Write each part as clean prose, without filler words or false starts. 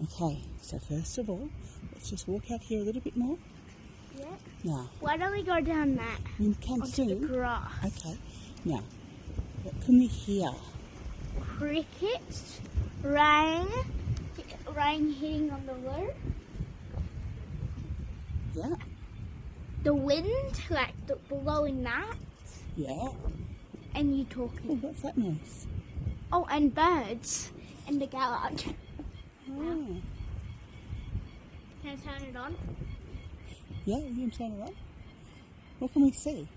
Okay, so first of all, let's just walk out here a little bit more. Yeah. Now, Why don't we go down that you can onto see. the grass? Okay, now, what can we hear? Crickets, rain hitting on the roof, Yeah, the wind, like blowing that, yeah. and you Oh, talking. what's that noise? Oh, and birds in the garage. Oh, Can I turn it on? yeah, you can turn it on. What can we see?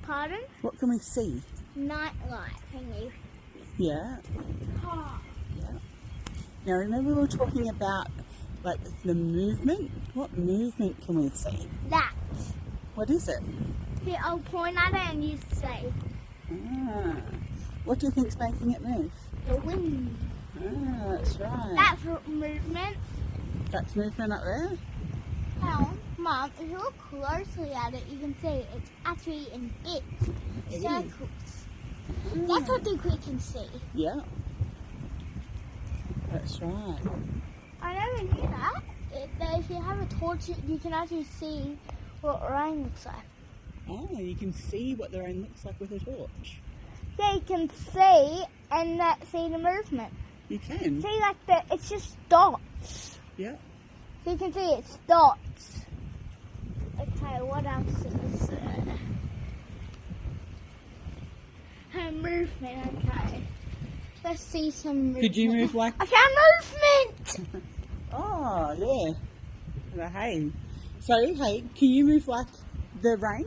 Pardon? What can we see? Nightlight thingy. Yeah. Oh. Now, remember we were talking about, like, the movement? What movement can we see? That. What is it? Here, I'll point at it and you say, Ah, what do you think's making it move? the wind. Ah, that's right. That's movement. That's movement up there? Now, Mum, if you look closely at it, you can see it's actually in bits, It is. circles. That's what we can see. Yeah. That's right. I never knew that. If you have a torch, you can actually see what rain looks like. Oh, you can see what the rain looks like with a torch. Yeah, you can see and see the movement. You can? See, like it's just dots. Yeah. So you can see it's dots. Okay, what else is there? Movement, okay. Let's see some movement. Could you move like... I found movement! Oh, yeah. Well, hey. So, hey, can you move like the rain?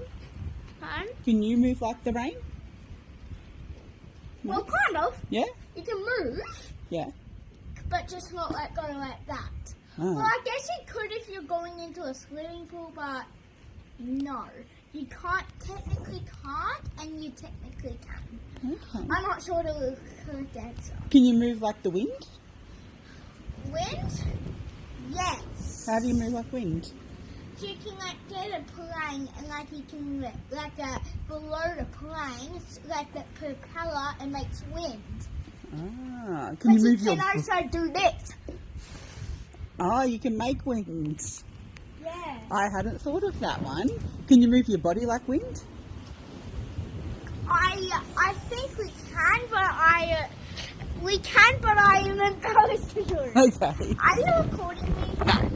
Can you move like the rain? Well, kind of. Yeah? You can move, Yeah. but just not like go like that. Oh. Well, I guess you could if you're going into a swimming pool, but no. You technically can't, and you technically can. Okay. I'm not sure the correct answer. Can you move like the wind? Wind? Yes. How do you move like wind? So you can like get a plane and like you can below the plane, it's like the propeller and makes wind. Ah, can you move your... can also do this. Oh, you can make wings. Yeah. I hadn't thought of that one. Can you move your body like wind? I think we can, but I am embarrassed to do it. Okay. Are you recording me? No.